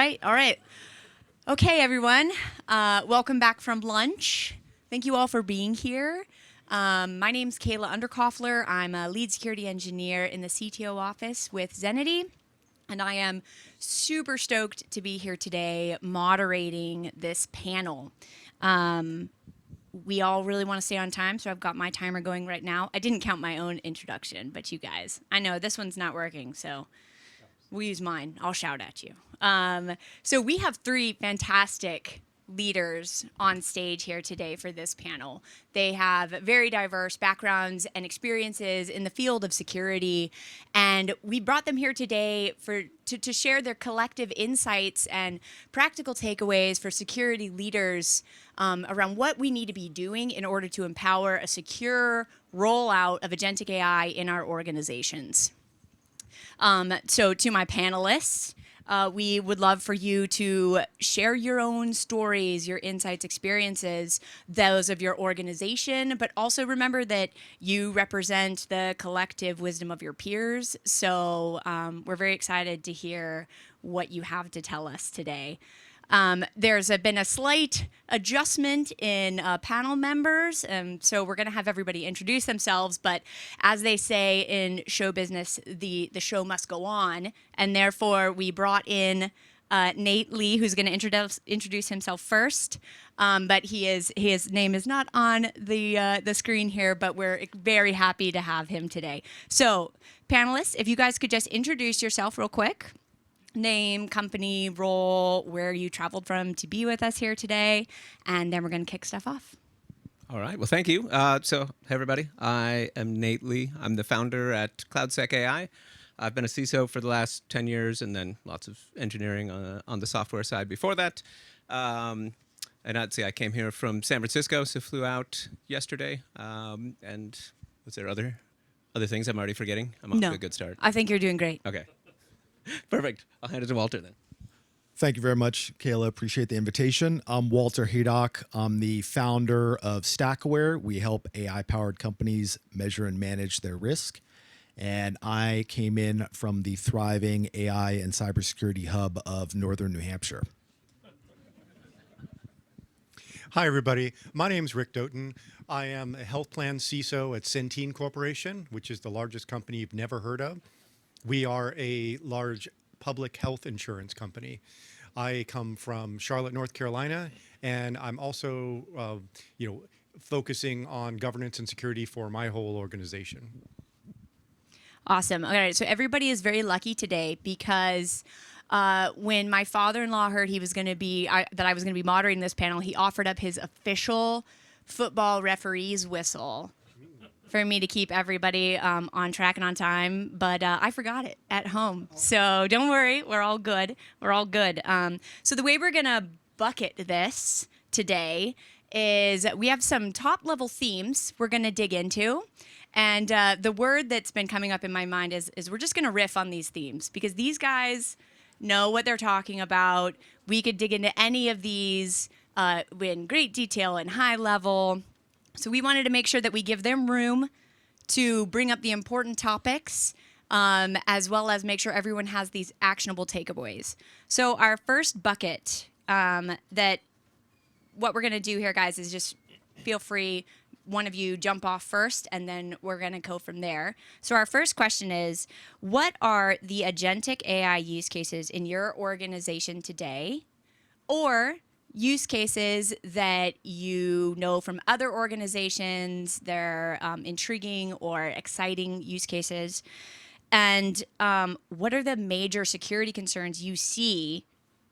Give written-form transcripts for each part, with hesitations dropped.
right, all right. Okay, everyone. Welcome back from lunch. Thank you all for being here. My name's Kayla Underkoffler. I'm a lead security engineer in the CTO office with Zenity, and I am super stoked to be here today moderating this panel. We all really want to stay on time, so I've got my timer going right now. I didn't count my own introduction, but you guys, I know this one's not working, so we'll use mine. I'll shout at you. So we have three fantastic leaders on stage here today for this panel. They have very diverse backgrounds and experiences in the field of security, and we brought them here today to share their collective insights and practical takeaways for security leaders around what we need to be doing in order to empower a secure rollout of agentic AI in our organizations. So to my panelists, we would love for you to share your own stories, your insights, experiences, those of your organization, but also remember that you represent the collective wisdom of your peers. So we're very excited to hear what you have to tell us today. There's been a slight adjustment in panel members, so we're going to have everybody introduce themselves, but as they say in show business, the show must go on, and therefore we brought in Nate Lee, who's going to introduce himself first, but his name is not on the screen here, but we're very happy to have him today. So panelists, if you guys could just introduce yourself real quick. Name, company, role, where you traveled from to be with us here today, and then we're going to kick stuff off. All right. Well, thank you. So, hey, everybody. I am Nate Lee. I'm the founder at CloudSec AI. I've been a CISO for the last 10 years, and then lots of engineering on the software side before that. And I'd say I came here from San Francisco, so flew out yesterday. And was there other things I'm already forgetting? I'm off to a good start. I think you're doing great. Okay. Perfect. I'll hand it to Walter then. Thank you very much, Kayla. Appreciate the invitation. I'm Walter Haydock. I'm the founder of StackAware. We help AI-powered companies measure and manage their risk. And I came in from the thriving AI and cybersecurity hub of Northern New Hampshire. Hi, everybody. My name is Rick Doten. I am a health plan CISO at Centene Corporation, which is the largest company you've never heard of. We are a large public health insurance company. I come from Charlotte, North Carolina, and I'm also, focusing on governance and security for my whole organization. Awesome. All right. So everybody is very lucky today because when my father-in-law heard he was going to be that I was going to be moderating this panel, he offered up his official football referee's whistle for me to keep everybody on track and on time, but I forgot it at home. So don't worry, we're all good. We're all good. So the way we're gonna bucket this today is we have some top-level themes we're gonna dig into, and the word that's been coming up in my mind is we're just gonna riff on these themes because these guys know what they're talking about. We could dig into any of these in great detail and high level. So we wanted to make sure that we give them room to bring up the important topics, as well as make sure everyone has these actionable takeaways. So our first bucket, what we're going to do here, guys, is just feel free, one of you jump off first, and then we're going to go from there. So our first question is, what are the agentic AI use cases in your organization today? Or use cases that you know from other organizations, they're intriguing or exciting use cases. And what are the major security concerns you see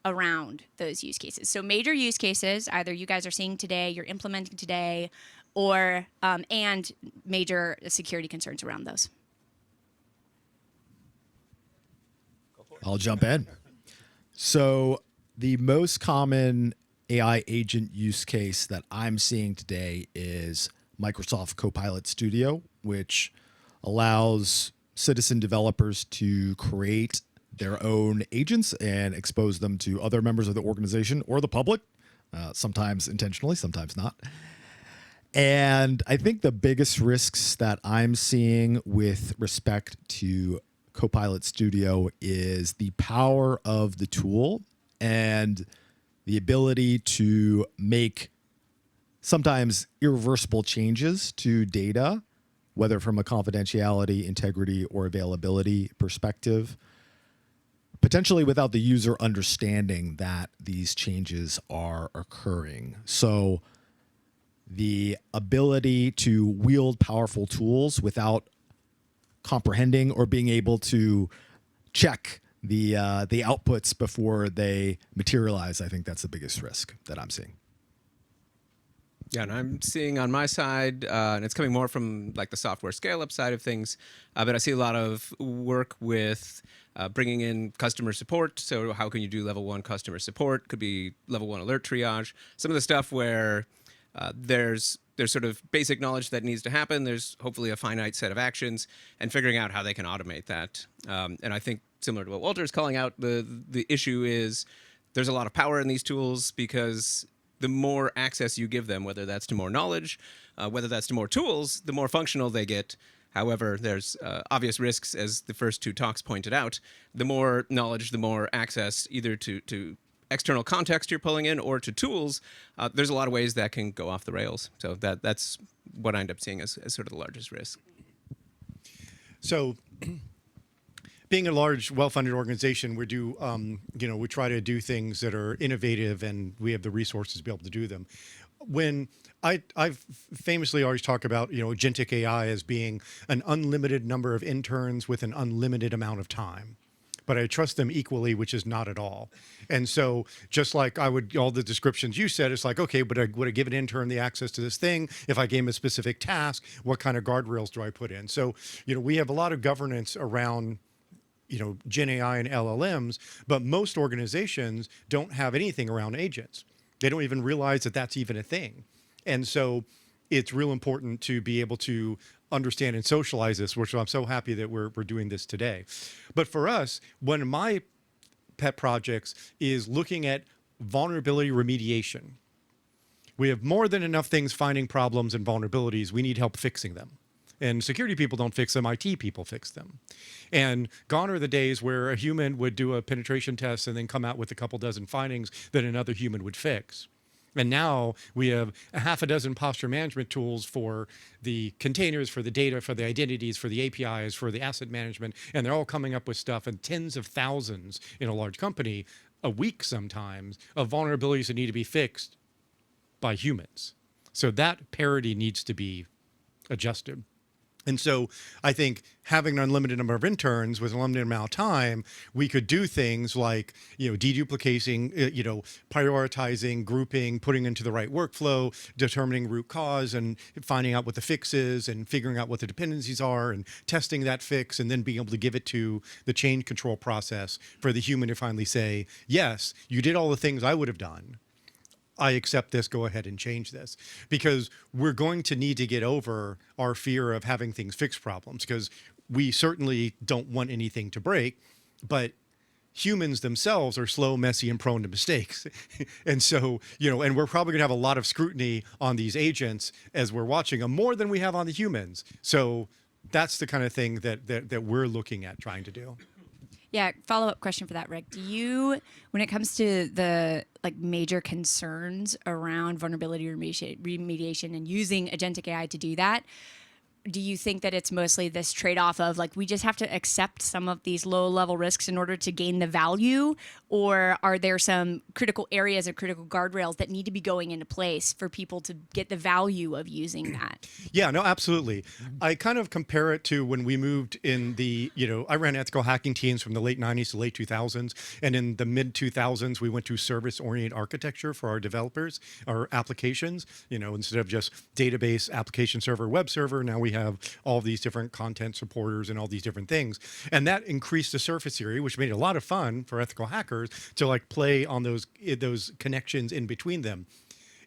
around those use cases? So major use cases, either you guys are seeing today, you're implementing today, or and major security concerns around those. I'll jump in. So the most common AI agent use case that I'm seeing today is Microsoft Copilot Studio, which allows citizen developers to create their own agents and expose them to other members of the organization or the public, sometimes intentionally, sometimes not. And I think the biggest risks that I'm seeing with respect to Copilot Studio is the power of the tool and the ability to make sometimes irreversible changes to data, whether from a confidentiality, integrity, or availability perspective, potentially without the user understanding that these changes are occurring. So the ability to wield powerful tools without comprehending or being able to check the outputs before they materialize, I think that's the biggest risk that I'm seeing. Yeah, and I'm seeing on my side, and it's coming more from like the software scale-up side of things, but I see a lot of work with bringing in customer support. So how can you do level 1 customer support? Could be level 1 alert triage. Some of the stuff where there's sort of basic knowledge that needs to happen. There's hopefully a finite set of actions, and figuring out how they can automate that. And I think similar to what Walter's calling out, the issue is there's a lot of power in these tools because the more access you give them, whether that's to more knowledge, whether that's to more tools, the more functional they get. However, there's obvious risks, as the first 2 talks pointed out. The more knowledge, the more access, either to external context you're pulling in or to tools, there's a lot of ways that can go off the rails. So that's what I end up seeing as sort of the largest risk. So being a large, well-funded organization, we try to do things that are innovative, and we have the resources to be able to do them. When I've famously always talk about, agentic AI as being an unlimited number of interns with an unlimited amount of time, but I trust them equally, which is not at all. And so just like all the descriptions you said, it's like, okay, but would I give an intern the access to this thing? If I gave him a specific task, what kind of guardrails do I put in? So, we have a lot of governance around Gen AI and LLMs, but most organizations don't have anything around agents. They don't even realize that that's even a thing. And so it's real important to be able to understand and socialize this, which I'm so happy that we're doing this today. But for us, one of my pet projects is looking at vulnerability remediation. We have more than enough things finding problems and vulnerabilities. We need help fixing them. And security people don't fix them, IT people fix them. And gone are the days where a human would do a penetration test and then come out with a couple dozen findings that another human would fix. And now we have a half a dozen posture management tools for the containers, for the data, for the identities, for the APIs, for the asset management, and they're all coming up with stuff, and tens of thousands in a large company a week sometimes of vulnerabilities that need to be fixed by humans. So that parity needs to be adjusted. And so I think having an unlimited number of interns with an unlimited amount of time, we could do things like, deduplicating, prioritizing, grouping, putting into the right workflow, determining root cause and finding out what the fix is and figuring out what the dependencies are and testing that fix, and then being able to give it to the change control process for the human to finally say, yes, you did all the things I would have done. I accept this, go ahead and change this. Because we're going to need to get over our fear of having things fix problems, because we certainly don't want anything to break, but humans themselves are slow, messy, and prone to mistakes. And so, and we're probably gonna have a lot of scrutiny on these agents as we're watching them, more than we have on the humans. So that's the kind of thing that we're looking at trying to do. Yeah, follow-up question for that, Rick. Do you, when it comes to the major concerns around vulnerability remediation and using agentic AI to do that, do you think that it's mostly this trade-off of we just have to accept some of these low-level risks in order to gain the value, or are there some critical areas or critical guardrails that need to be going into place for people to get the value of using that? Yeah, no, absolutely. I kind of compare it to when we moved in I ran ethical hacking teams from the late 90s to late 2000s. And in the mid 2000s, we went to service-oriented architecture for our developers, our applications, instead of just database, application server, web server. Now we have all these different content supporters and all these different things. And that increased the surface area, which made it a lot of fun for ethical hackers to play on those connections in between them.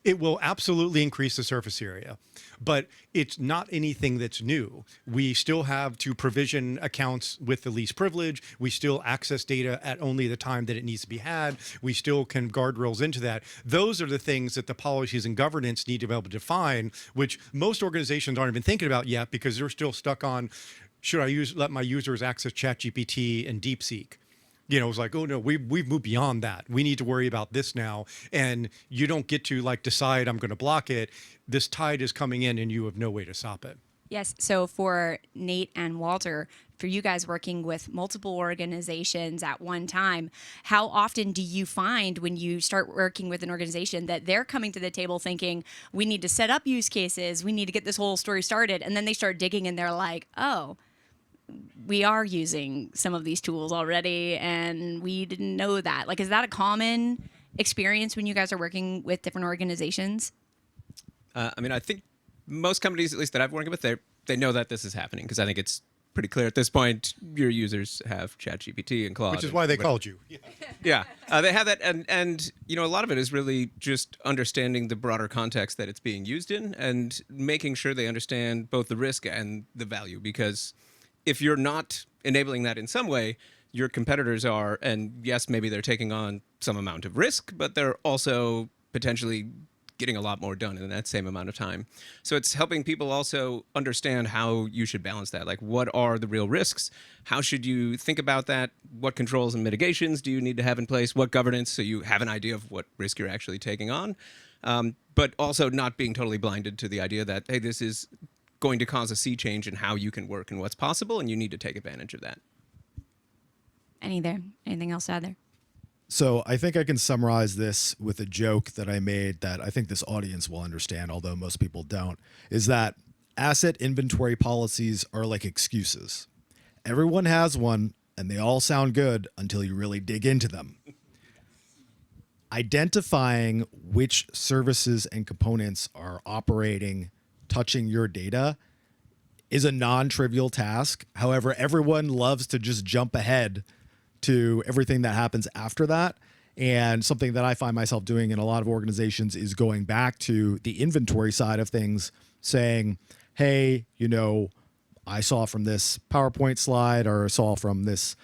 It will absolutely increase the surface area, but it's not anything that's new. We still have to provision accounts with the least privilege. We still access data at only the time that it needs to be had. We still can guardrails into that. Those are the things that the policies and governance need to be able to define, which most organizations aren't even thinking about yet, because they're still stuck on, should I let my users access ChatGPT and DeepSeek? You know, it's like, oh no, we've moved beyond that. We need to worry about this now. And you don't get to like decide I'm going to block it. This tide is coming in and you have no way to stop it. Yes. So for Nate and Walter, for you guys working with multiple organizations at one time, how often do you find when you start working with an organization that they're coming to the table thinking, we need to set up use cases, we need to get this whole story started, and then they start digging and they're like, oh, we are using some of these tools already and we didn't know that. Like, is that a common experience when you guys are working with different organizations? I mean, I think most companies, at least that I've worked with, they know that this is happening because I think it's pretty clear at this point. Your users have ChatGPT and Claude, Which is why they called you. Yeah, they have that, and you know, a lot of it is really just understanding the broader context that it's being used in, and making sure they understand both the risk and the value. Because if you're not enabling that in some way, your competitors are, and yes, maybe they're taking on some amount of risk, but they're also potentially getting a lot more done in that same amount of time. So it's helping people also understand how you should balance that. Like, what are the real risks? How should you think about that? What controls and mitigations do you need to have in place? What governance, so you have an idea of what risk you're actually taking on? But also not being totally blinded to the idea that, hey, this is going to cause a sea change in how you can work and what's possible, and you need to take advantage of that. Anything else to add there? So I think I can summarize this with a joke that I made that I think this audience will understand, although most people don't, is that asset inventory policies are like excuses. Everyone has one, and they all sound good until you really dig into them. Identifying which services and components are operating, touching your data is a non-trivial task. However, everyone loves to just jump ahead to everything that happens after that. And something that I find myself doing in a lot of organizations is going back to the inventory side of things, saying, hey, you know, I saw from this PowerPoint slide, or saw from this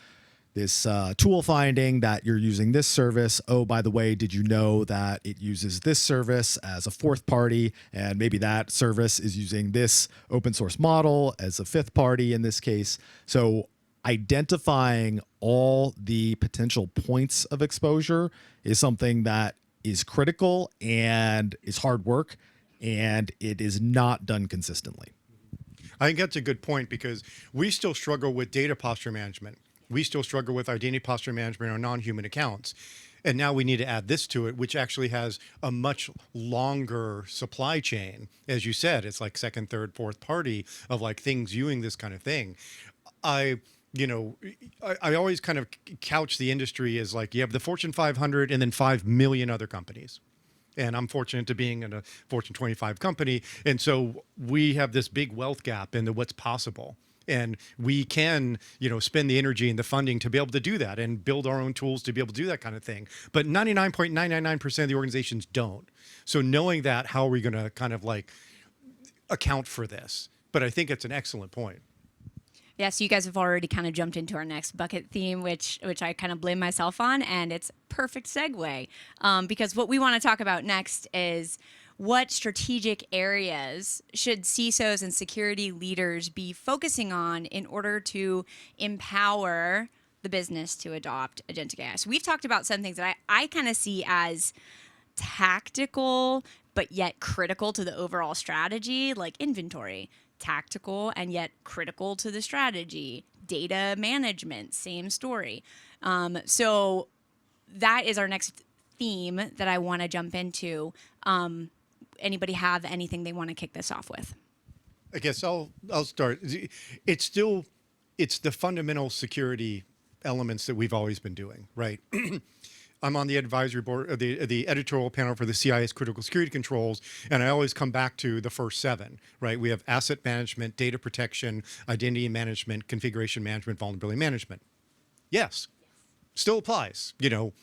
tool finding that you're using this service. Oh, by the way, did you know that it uses this service as a fourth party? And maybe that service is using this open source model as a fifth party in this case. So identifying all the potential points of exposure is something that is critical and is hard work, and it is not done consistently. I think that's a good point, because we still struggle with data posture management. We still struggle with identity posture management on non-human accounts. And now we need to add this to it, which actually has a much longer supply chain. As you said, it's like second, third, fourth party of like things viewing this kind of thing. I always kind of couch the industry as like, you have the Fortune 500 and then 5 million other companies. And I'm fortunate to being in a Fortune 25 company. And so we have this big wealth gap into what's possible. And we can, spend the energy and the funding to be able to do that and build our own tools to be able to do that kind of thing. But 99.999% of the organizations don't. So knowing that, how are we going to kind of like account for this? But I think it's an excellent point. Yeah, so you guys have already kind of jumped into our next bucket theme, which I kind of blame myself on, and it's perfect segue, because what we want to talk about next is what strategic areas should CISOs and security leaders be focusing on in order to empower the business to adopt Agentic AI. So we've talked about some things that I kind of see as tactical, but yet critical to the overall strategy, like inventory. Tactical and yet critical to the strategy. Data management, same story. So that is our next theme that I want to jump into. Anybody have anything they want to kick this off with? I guess I'll start. It's the fundamental security elements that we've always been doing, right? I'm on the advisory board, the editorial panel for the CIS critical security controls, and I always come back to the first 7, right? We have asset management, data protection, identity management, configuration management, vulnerability management. Yes, still applies,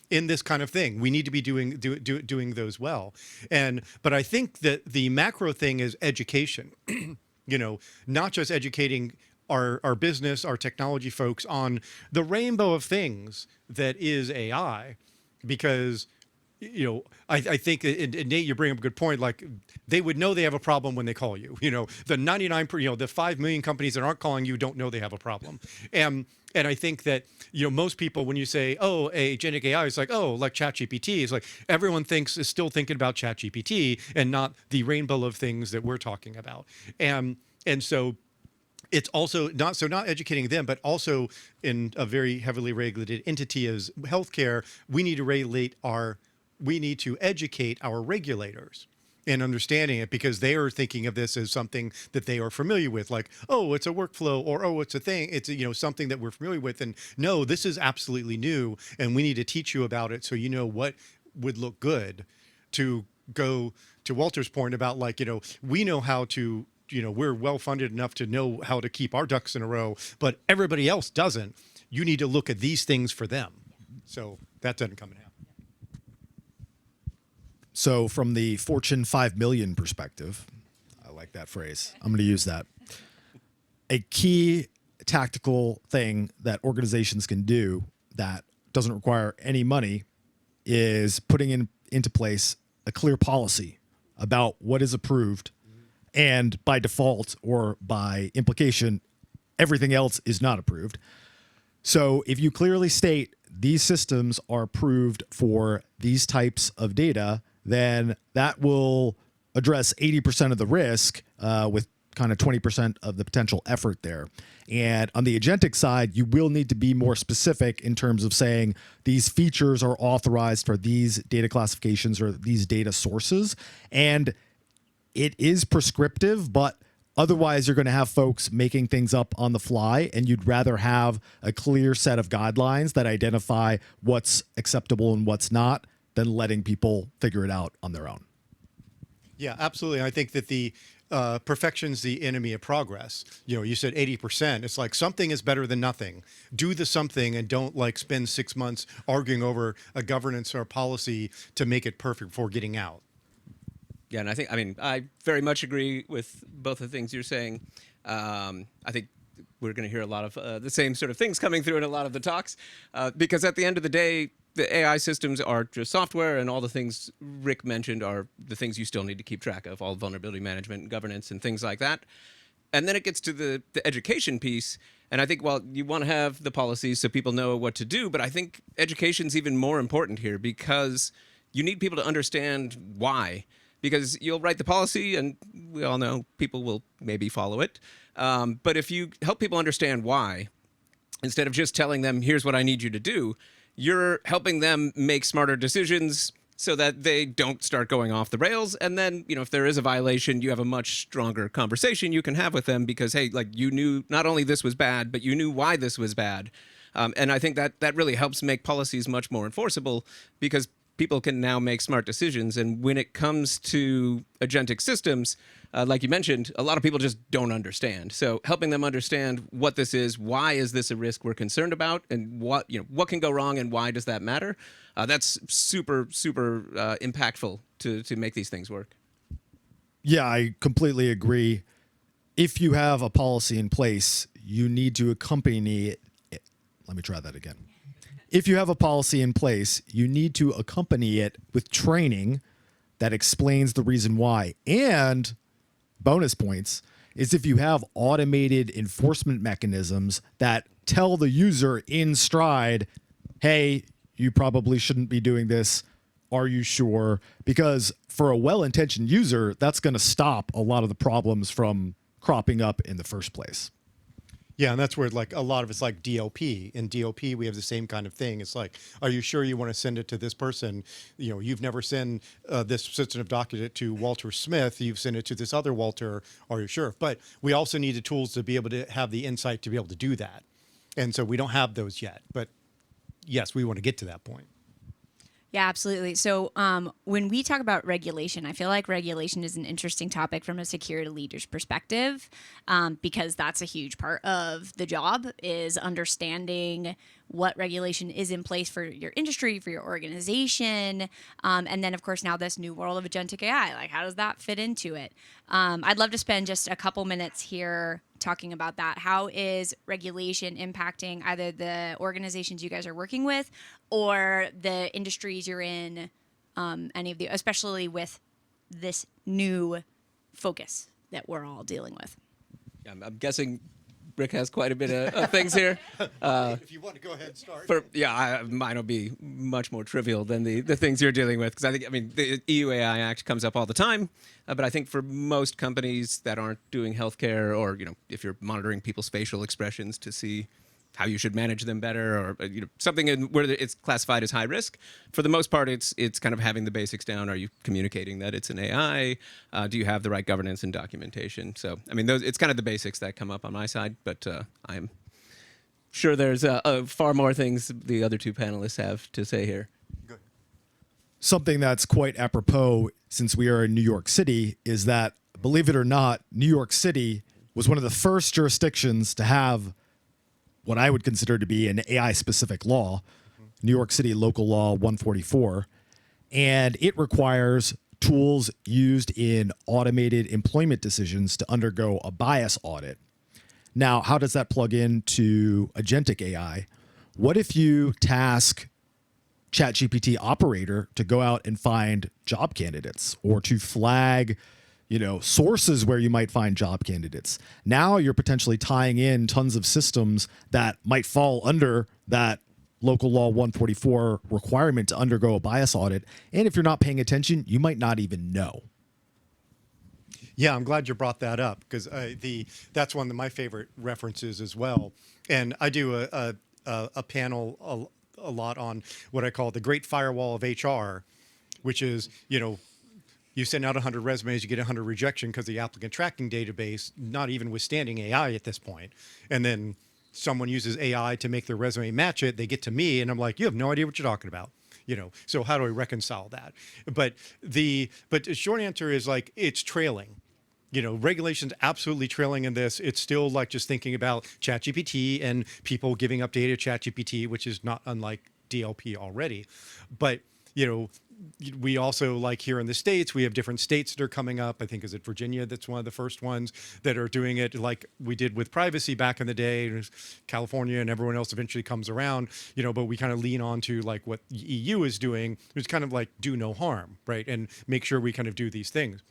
in this kind of thing. We need to be doing those well. But I think that the macro thing is education, not just educating our business, our technology folks on the rainbow of things that is AI. Because I think, and Nate, you bring up a good point. Like, they would know they have a problem when they call you. The 99, the 5 million companies that aren't calling you don't know they have a problem. And I think that, most people, when you say, oh, agentic AI, it's like, oh, like ChatGPT, it's like everyone is still thinking about ChatGPT and not the rainbow of things that we're talking about. And so it's also not educating them, but also in a very heavily regulated entity as healthcare, we need to educate our regulators in understanding it, because they are thinking of this as something that they are familiar with, like, oh, it's a workflow, or oh, it's a thing, it's something that we're familiar with, and no, this is absolutely new, and we need to teach you about it so you know what would look good. To go to Walter's point about, like, we know how to, we're well funded enough to know how to keep our ducks in a row, but everybody else doesn't. You need to look at these things for them. So that doesn't come in handy. So from the Fortune 5 million perspective, I like that phrase. I'm going to use that. A key tactical thing that organizations can do that doesn't require any money is putting into place a clear policy about what is approved, and by default or by implication, everything else is not approved. So if you clearly state these systems are approved for these types of data, then that will address 80% of the risk with kind of 20% of the potential effort there. And on the agentic side, you will need to be more specific in terms of saying these features are authorized for these data classifications or these data sources. And it is prescriptive, but otherwise you're going to have folks making things up on the fly, and you'd rather have a clear set of guidelines that identify what's acceptable and what's not than letting people figure it out on their own. Yeah, absolutely. I think that the perfection's the enemy of progress. You said 80%. It's like something is better than nothing. Do the something and don't spend 6 months arguing over a governance or a policy to make it perfect before getting out. Yeah, and I very much agree with both of the things you're saying. I think we're going to hear a lot of the same sort of things coming through in a lot of the talks, because at the end of the day, the AI systems are just software, and all the things Rick mentioned are the things you still need to keep track of, all vulnerability management and governance and things like that. And then it gets to the education piece. And I think, while you want to have the policies so people know what to do, but I think education's even more important here, because you need people to understand why. Because you'll write the policy, and we all know people will maybe follow it. But if you help people understand why, instead of just telling them, here's what I need you to do, you're helping them make smarter decisions so that they don't start going off the rails. And then, if there is a violation, you have a much stronger conversation you can have with them, because, hey, you knew not only this was bad, but you knew why this was bad. And I think that really helps make policies much more enforceable, because people can now make smart decisions. And when it comes to agentic systems, like you mentioned, a lot of people just don't understand. So helping them understand what this is, why is this a risk we're concerned about, and what can go wrong, and why does that matter? That's super impactful to make these things work. Yeah, I completely agree. If you have a policy in place, you need to accompany it. Let me try that again. If you have a policy in place, you need to accompany it with training that explains the reason why. And bonus points is if you have automated enforcement mechanisms that tell the user in stride, hey, you probably shouldn't be doing this. Are you sure? Because for a well-intentioned user, that's going to stop a lot of the problems from cropping up in the first place. Yeah, and that's where a lot of it's like DLP. In DLP, we have the same kind of thing. It's like, are you sure you want to send it to this person? You've never sent this sensitive document to Walter Smith. You've sent it to this other Walter. Are you sure? But we also need the tools to be able to have the insight to be able to do that. And so we don't have those yet. But yes, we want to get to that point. Yeah, absolutely. So when we talk about regulation, I feel like regulation is an interesting topic from a security leader's perspective, because that's a huge part of the job, is understanding what regulation is in place for your industry, for your organization. And then, of course, now this new world of agentic AI, how does that fit into it? I'd love to spend just a couple minutes here talking about that. How is regulation impacting either the organizations you guys are working with or the industries you're in any of the, especially with this new focus that we're all dealing with. I'm guessing Rick has quite a bit of things here. If you want to go ahead and start. Mine will be much more trivial than the things you're dealing with, because the EU AI Act comes up all the time, but I think for most companies that aren't doing healthcare, or if you're monitoring people's facial expressions to see how you should manage them better, or something where it's classified as high risk. For the most part, it's kind of having the basics down. Are you communicating that it's an AI? Do you have the right governance and documentation? So, it's kind of the basics that come up on my side, but I'm sure there's far more things the other two panelists have to say here. Good. Something that's quite apropos, since we are in New York City, is that, believe it or not, New York City was one of the first jurisdictions to have what I would consider to be an AI-specific law, New York City Local Law 144, and it requires tools used in automated employment decisions to undergo a bias audit. Now, how does that plug into Agentic AI? What if you task ChatGPT operator to go out and find job candidates, or to flag sources where you might find job candidates? Now you're potentially tying in tons of systems that might fall under that local law 144 requirement to undergo a bias audit. And if you're not paying attention, you might not even know. Yeah, I'm glad you brought that up, because that's one of my favorite references as well. And I do a panel a lot on what I call the Great Firewall of HR, which is, you send out 100 resumes, you get 100 rejection because the applicant tracking database, not even withstanding AI at this point. And then someone uses AI to make their resume match it. They get to me and I'm like, you have no idea what you're talking about. So how do I reconcile that? But the short answer is, like, it's trailing. Regulation's absolutely trailing in this. It's still like just thinking about ChatGPT and people giving up data to ChatGPT, which is not unlike DLP already. But, we also, like here in the States, we have different states that are coming up. I think, is it Virginia that's one of the first ones that are doing it, like we did with privacy back in the day. California and everyone else eventually comes around, but we kind of lean on to like what the EU is doing, which is kind of like do no harm, right? And make sure we kind of do these things.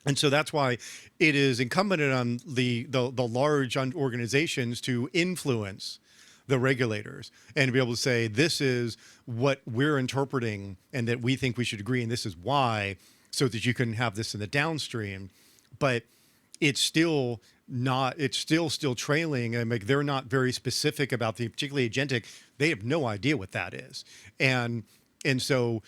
And so that's why it is incumbent on the large organizations to influence the regulators and to be able to say, this is what we're interpreting and that we think we should agree, and this is why, so that you can have this in the downstream. But it's still not, it's still trailing, and like they're not very specific about the, particularly agentic. They have no idea what that is. And so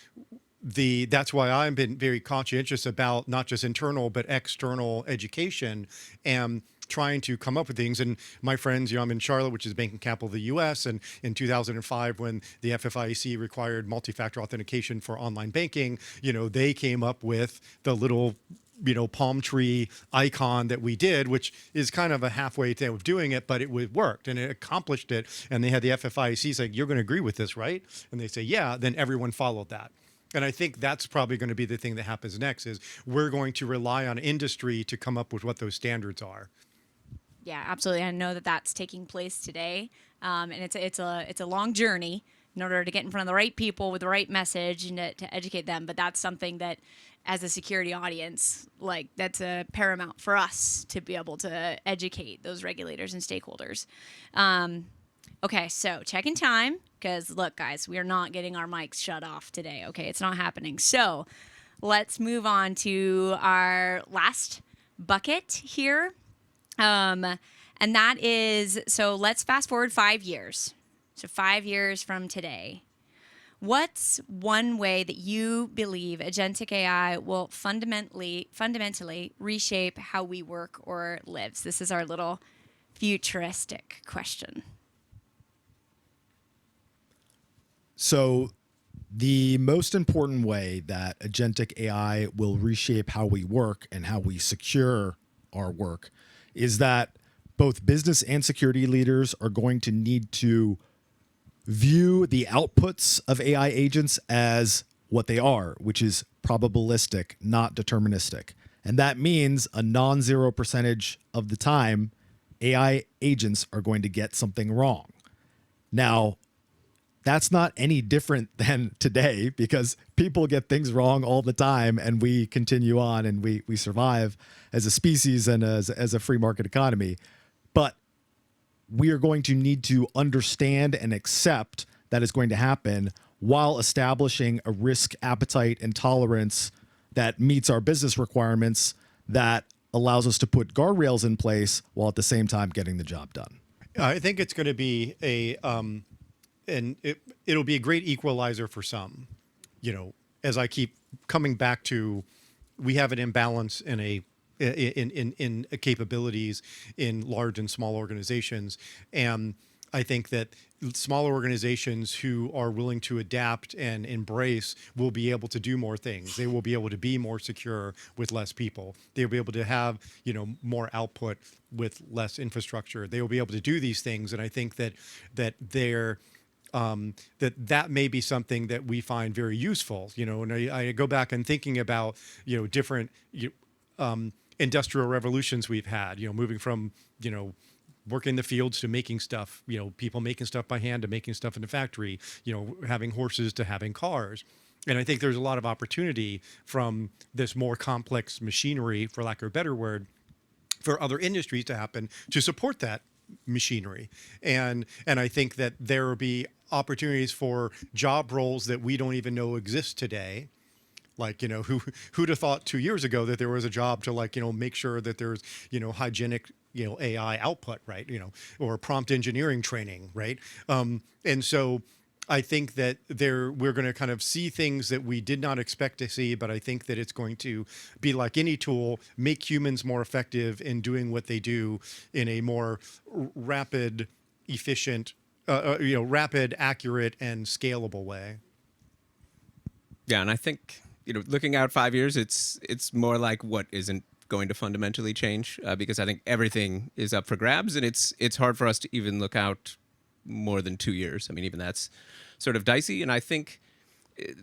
that's why I've been very conscientious about not just internal but external education and trying to come up with things. And my friends, I'm in Charlotte, which is banking capital of the US. And in 2005, when the FFIEC required multi-factor authentication for online banking, they came up with the little, palm tree icon that we did, which is kind of a halfway thing of doing it, but it worked and it accomplished it. And they had the FFIEC saying, you're going to agree with this, right? And they say, yeah, then everyone followed that. And I think that's probably going to be the thing that happens next, is we're going to rely on industry to come up with what those standards are. Yeah, absolutely. I know that that's taking place today, and it's a long journey in order to get in front of the right people with the right message and to educate them. But that's something that, as a security audience, like that's a paramount for us to be able to educate those regulators and stakeholders. Okay, so checking time, because look, guys, we are not getting our mics shut off today. Okay, it's not happening. So let's move on to our last bucket here. And that is, so let's fast forward 5 years. So 5 years from today. What's one way that you believe agentic AI will fundamentally reshape how we work or live? So this is our little futuristic question. So the most important way that agentic AI will reshape how we work and how we secure our work is that both business and security leaders are going to need to view the outputs of AI agents as what they are, which is probabilistic, not deterministic. And that means a non-zero percentage of the time, AI agents are going to get something wrong. Now, that's not any different than today, because people get things wrong all the time, and we continue on, and we survive as a species and as a free market economy. But we are going to need to understand and accept that is going to happen while establishing a risk appetite and tolerance that meets our business requirements, that allows us to put guardrails in place while at the same time getting the job done. I think it's going to be it'll be a great equalizer for some. As I keep coming back to, we have an imbalance in capabilities in large and small organizations, and I think that smaller organizations who are willing to adapt and embrace will be able to do more things. They will be able to be more secure with less people. They'll be able to have, more output with less infrastructure. They will be able to do these things. And I think that that may be something that we find very useful, and I go back and thinking about, different industrial revolutions we've had, moving from, working in the fields to making stuff, people making stuff by hand to making stuff in the factory, having horses to having cars. And I think there's a lot of opportunity from this more complex machinery, for lack of a better word, for other industries to happen to support that machinery. And I think that there will be opportunities for job roles that we don't even know exist today. Like, who'd have thought 2 years ago that there was a job to make sure that there's, hygienic, AI output, right? Or prompt engineering training, right? And so I think that we're going to kind of see things that we did not expect to see, but I think that it's going to be like any tool, make humans more effective in doing what they do in a more rapid, efficient, rapid, accurate, and scalable way. Yeah, and I think looking out 5 years, it's more like what isn't going to fundamentally change, because I think everything is up for grabs, and it's hard for us to even look out more than 2 years. I mean, even that's sort of dicey. And I think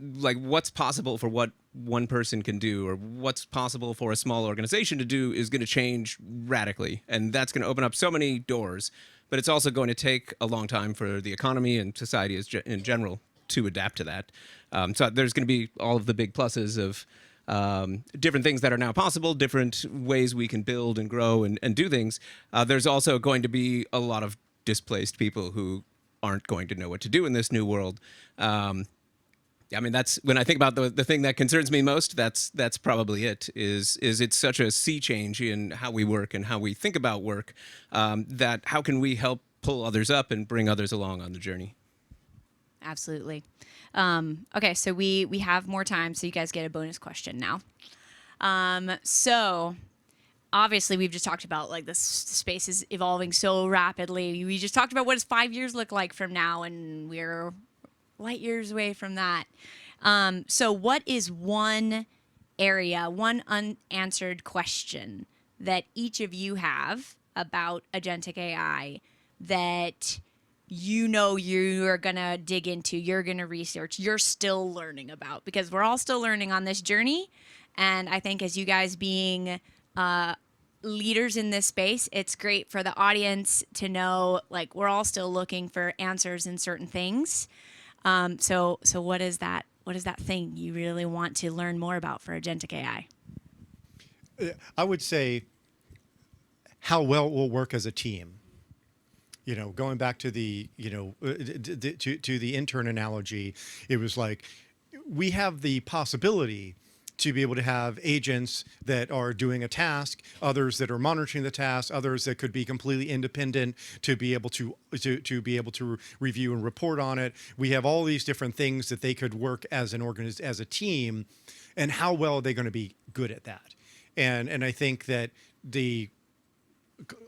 like what's possible for what one person can do, or what's possible for a small organization to do, is going to change radically, and that's going to open up so many doors. But it's also going to take a long time for the economy and society in general to adapt to that. So there's going to be all of the big pluses of different things that are now possible, different ways we can build and grow and do things. There's also going to be a lot of displaced people who aren't going to know what to do in this new world. I mean, that's when I think about the thing that concerns me most. That's probably it. Is it's such a sea change in how we work and how we think about work, that how can we help pull others up and bring others along on the journey? Absolutely. Okay, so we have more time, so you guys get a bonus question now. So obviously we've just talked about like this space is evolving so rapidly. We just talked about what does 5 years look like from now, and we're light years away from that. So what is one area, one unanswered question that each of you have about Agentic AI that you are going to dig into, you're going to research, you're still learning about? Because we're all still learning on this journey. And I think as you guys being leaders in this space, it's great for the audience to know, like, we're all still looking for answers in certain things. So what is that? What is that thing you really want to learn more about for Agentic AI? I would say how well it will work as a team. Going back to the, to the intern analogy, it was like we have the possibility to be able to have agents that are doing a task, others that are monitoring the task, others that could be completely independent to be able to be able to review and report on it. We have all these different things that they could work as as a team, and how well are they going to be good at that? And I think that the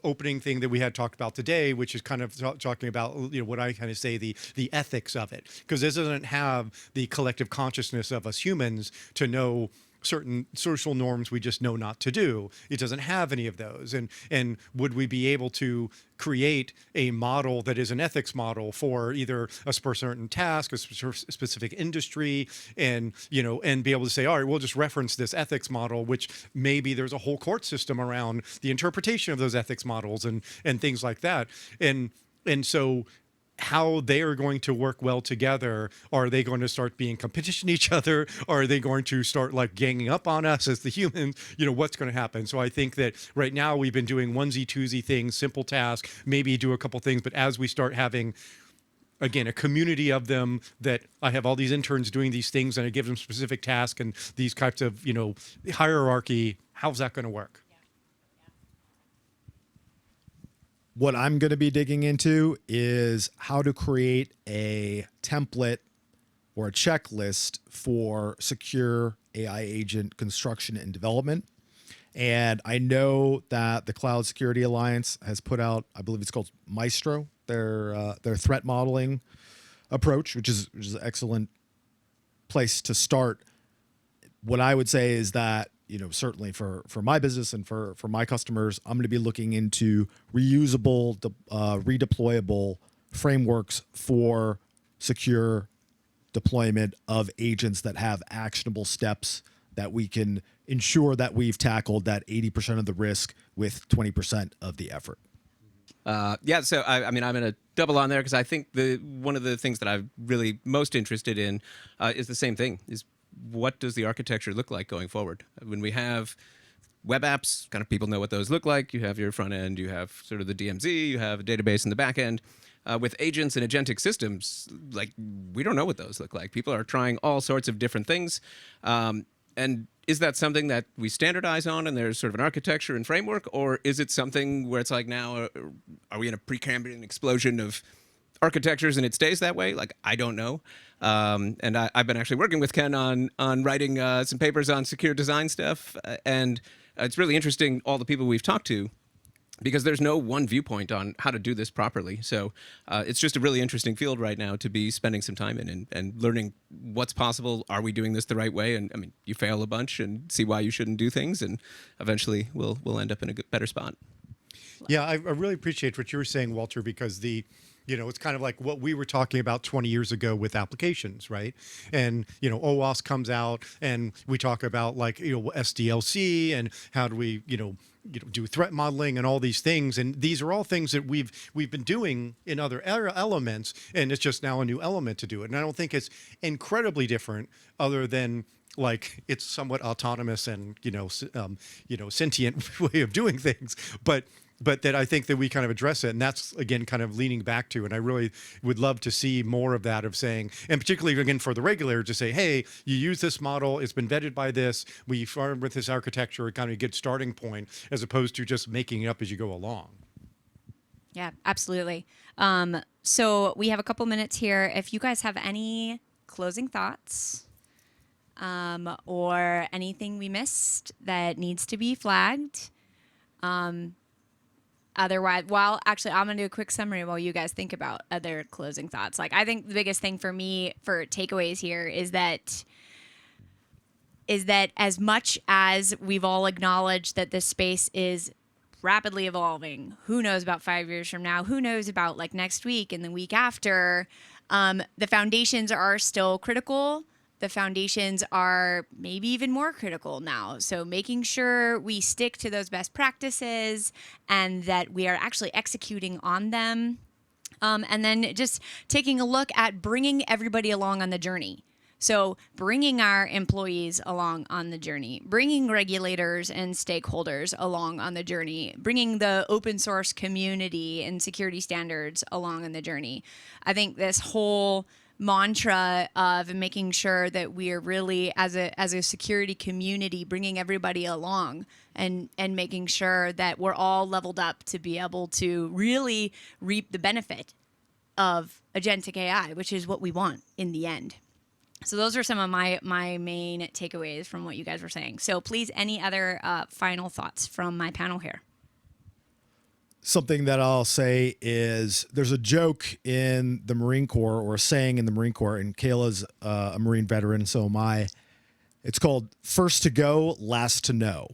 opening thing that we had talked about today, which is kind of talking about what I kind of say the ethics of it, because this doesn't have the collective consciousness of us humans to know certain social norms we just know not to do. It doesn't have any of those. And would we be able to create a model that is an ethics model for either a certain task, a specific industry, and and be able to say, all right, we'll just reference this ethics model, which maybe there's a whole court system around the interpretation of those ethics models and things like that. And so how they are going to work well together. Are they going to start being competition each other? Or are they going to start like ganging up on us as the humans? What's going to happen? So I think that right now we've been doing onesie twosie things, simple task, maybe do a couple things, but as we start having, again, a community of them, that I have all these interns doing these things and I give them specific tasks and these types of, hierarchy, how's that going to work? What I'm going to be digging into is how to create a template or a checklist for secure AI agent construction and development. And I know that the Cloud Security Alliance has put out, I believe it's called Maestro, their threat modeling approach, which is an excellent place to start. What I would say is that, certainly for my business and for my customers, I'm going to be looking into reusable, redeployable frameworks for secure deployment of agents that have actionable steps that we can ensure that we've tackled that 80% of the risk with 20% of the effort. Yeah, so I mean, I'm going to double on there because I think one of the things that I'm really most interested in is the same thing, is what does the architecture look like going forward? When we have web apps, kind of people know what those look like. You have your front end, you have sort of the DMZ, you have a database in the back end. With agents and agentic systems, like, we don't know what those look like. People are trying all sorts of different things. And is that something that we standardize on and there's sort of an architecture and framework? Or is it something where it's like, now, are we in a Precambrian explosion of architectures and it stays that way? Like, I don't know. And I've been actually working with Ken on writing some papers on secure design stuff. And it's really interesting, all the people we've talked to, because there's no one viewpoint on how to do this properly. So it's just a really interesting field right now to be spending some time in and learning what's possible. Are we doing this the right way? And I mean, you fail a bunch and see why you shouldn't do things, and eventually we'll end up in a better spot. Yeah, I really appreciate what you were saying, Walter, because it's kind of like what we were talking about 20 years ago with applications, right? And, OWASP comes out and we talk about like, SDLC and how do we, do threat modeling and all these things. And these are all things that we've been doing in other elements, and it's just now a new element to do it. And I don't think it's incredibly different, other than like it's somewhat autonomous and, sentient way of doing things. But that I think that we kind of address it. And that's, again, kind of leaning back to, and I really would love to see more of that, of saying, and particularly, again, for the regulator to say, hey, you use this model, it's been vetted by this, we farmed with this architecture, kind of a good starting point, as opposed to just making it up as you go along. Yeah, absolutely. So we have a couple minutes here. If you guys have any closing thoughts or anything we missed that needs to be flagged, otherwise, actually, I'm going to do a quick summary while you guys think about other closing thoughts. Like, I think the biggest thing for me for takeaways here is that as much as we've all acknowledged that this space is rapidly evolving, who knows about 5 years from now, who knows about like next week and the week after, the foundations are still critical. The foundations are maybe even more critical now. So making sure we stick to those best practices and that we are actually executing on them. And then just taking a look at bringing everybody along on the journey. So bringing our employees along on the journey, bringing regulators and stakeholders along on the journey, bringing the open source community and security standards along on the journey. I think this whole mantra of making sure that we are really, as a security community, bringing everybody along and making sure that we're all leveled up to be able to really reap the benefit of agentic AI, which is what we want in the end. So those are some of my main takeaways from what you guys were saying. So please, any other final thoughts from my panel here? Something that I'll say is there's a joke in the Marine Corps, or a saying in the Marine Corps, and Kayla's a Marine veteran, so am I. It's called first to go, last to know.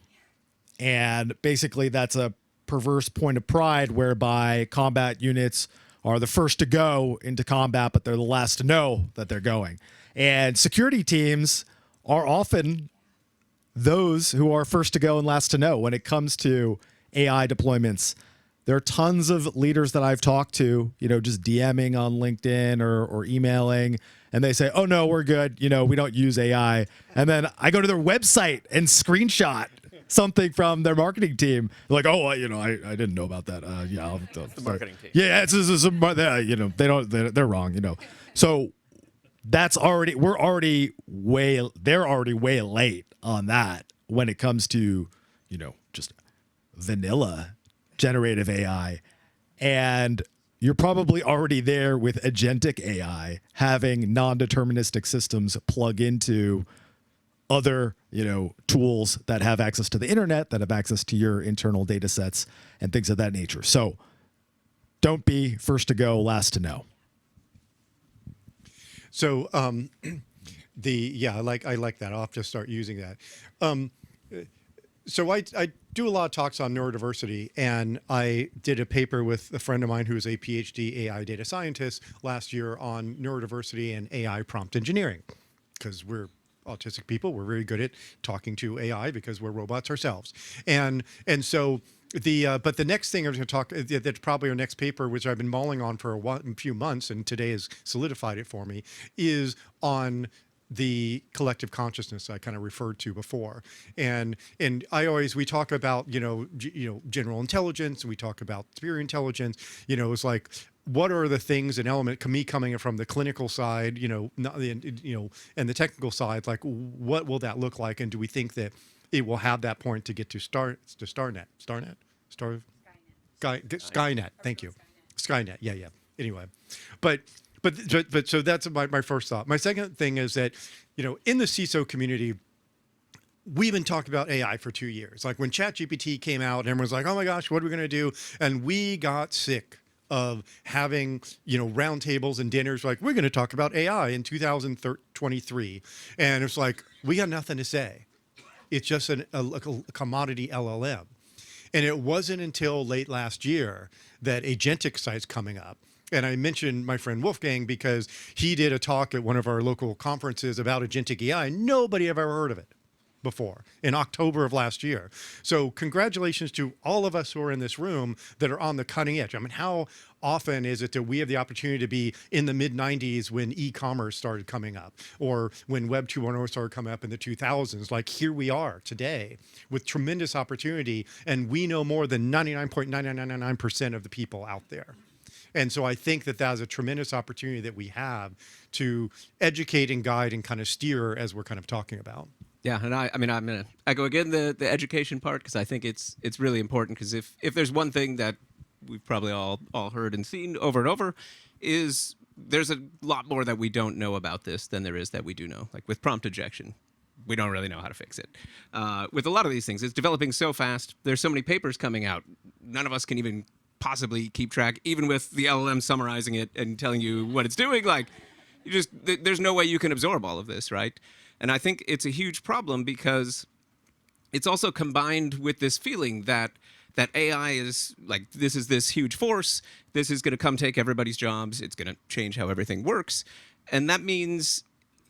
And basically that's a perverse point of pride whereby combat units are the first to go into combat, but they're the last to know that they're going. And security teams are often those who are first to go and last to know when it comes to AI deployments. there are tons of leaders that I've talked to, just DMing on LinkedIn or emailing, and they say, "Oh no, we're good. We don't use AI." And then I go to their website and screenshot something from their marketing team. Like, "Oh, I didn't know about that." Yeah, The marketing team. Yeah, they don't. They're wrong. So they're already way late on that when it comes to just vanilla generative AI. And you're probably already there with agentic AI, having non-deterministic systems plug into other tools that have access to the internet, that have access to your internal data sets and things of that nature. So don't be first to go, last to know. So I like that. I'll have to start using that. So I do a lot of talks on neurodiversity, and I did a paper with a friend of mine who is a PhD AI data scientist last year on neurodiversity and AI prompt engineering, because we're autistic people. We're very good at talking to AI because we're robots ourselves. And so but the next thing I was going to talk, that's probably our next paper, which I've been mulling on for a few months, and today has solidified it for me, is on the collective consciousness I kind of referred to before. And we talk about, general intelligence, and we talk about superior intelligence, it's like, what are the things and element, me coming from the clinical side, not the, and the technical side, like what will that look like? And do we think that it will have that point to get to Skynet? Thank you. Skynet. Yeah. Anyway, but so that's my first thought. My second thing is that, in the CISO community, we've been talking about AI for 2 years. Like when ChatGPT came out, everyone's like, "Oh my gosh, what are we going to do?" And we got sick of having, roundtables and dinners like, we're going to talk about AI in 2023. And it's like, we got nothing to say. It's just a commodity LLM. And it wasn't until late last year that Agentic site's coming up. And I mentioned my friend Wolfgang because he did a talk at one of our local conferences about Agentic AI. Nobody have ever heard of it before, in October of last year. So congratulations to all of us who are in this room that are on the cutting edge. I mean, how often is it that we have the opportunity to be in the mid-90s when e-commerce started coming up, or when Web 2.0 started coming up in the 2000s? Like, here we are today with tremendous opportunity, and we know more than 99.9999% of the people out there. And so I think that is a tremendous opportunity that we have to educate and guide and kind of steer as we're kind of talking about. Yeah, and I'm going to echo again the education part, because I think it's really important, because if there's one thing that we've probably all heard and seen over and over, is there's a lot more that we don't know about this than there is that we do know. Like with prompt injection, we don't really know how to fix it. With a lot of these things, it's developing so fast. There's so many papers coming out. None of us can even possibly keep track, even with the LLM summarizing it and telling you what it's doing. Like, there's no way you can absorb all of this, right? And I think it's a huge problem because it's also combined with this feeling that AI is like, this is this huge force. This is going to come take everybody's jobs. It's going to change how everything works. And that means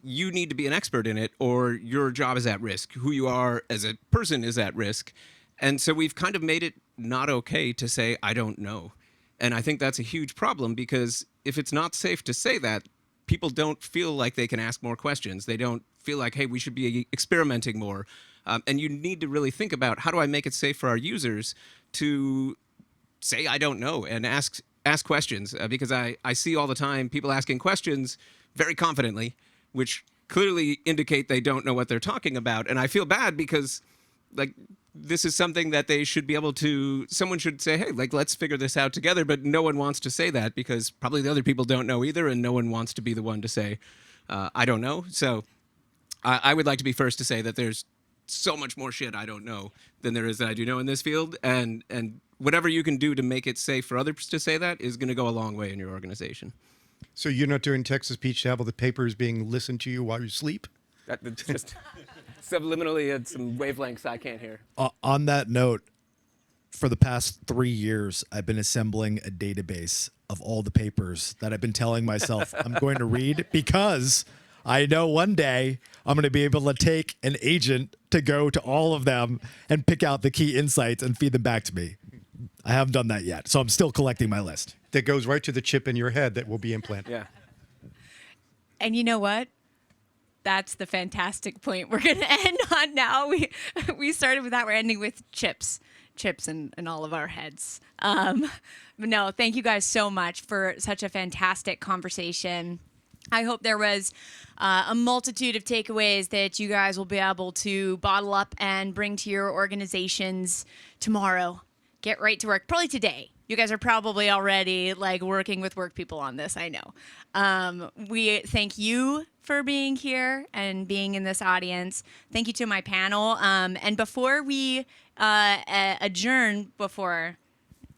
you need to be an expert in it, or your job is at risk. Who you are as a person is at risk. And so we've kind of made it not okay to say, I don't know. And I think that's a huge problem, because if it's not safe to say that, people don't feel like they can ask more questions. They don't feel like, hey, we should be experimenting more. And you need to really think about, how do I make it safe for our users to say, I don't know, and ask questions? Because I see all the time people asking questions very confidently, which clearly indicate they don't know what they're talking about. And I feel bad because, like, this is something that they should be able to, someone should say, hey, like, let's figure this out together. But no one wants to say that, because probably the other people don't know either. And no one wants to be the one to say, I don't know. So I would like to be first to say that there's so much more shit I don't know than there is that I do know in this field. And whatever you can do to make it safe for others to say that is going to go a long way in your organization. So you're not doing Texas Peach to have all the papers being listened to you while you sleep? That's just subliminally at some wavelengths I can't hear. On that note, for the past 3 years, I've been assembling a database of all the papers that I've been telling myself I'm going to read, because I know one day I'm going to be able to take an agent to go to all of them and pick out the key insights and feed them back to me. I haven't done that yet, so I'm still collecting my list. That goes right to the chip in your head that will be implanted. Yeah. And you know what? That's the fantastic point we're going to end on now. We started with that. We're ending with chips in all of our heads. But no, thank you guys so much for such a fantastic conversation. I hope there was a multitude of takeaways that you guys will be able to bottle up and bring to your organizations tomorrow. Get right to work. Probably today. You guys are probably already like working with work people on this, I know. We thank you for being here and being in this audience. Thank you to my panel. And before we adjourn, before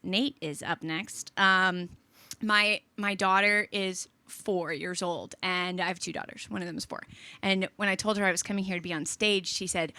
Nate is up next, my daughter is 4 years old, and I have 2 daughters. One of them is 4. And when I told her I was coming here to be on stage, she said,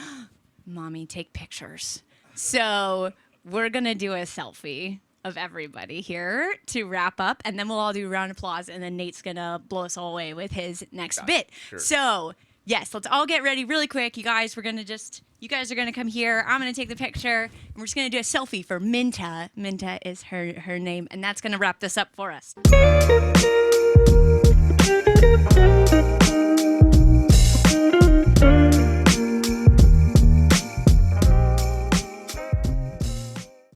"Mommy, take pictures." So we're going to do a selfie of everybody here to wrap up, and then we'll all do a round of applause, and then Nate's going to blow us all away with his next bit. Sure. So, yes, let's all get ready really quick. You guys are going to come here. I'm going to take the picture, and we're just going to do a selfie for Minta. Minta is her name, and that's going to wrap this up for us.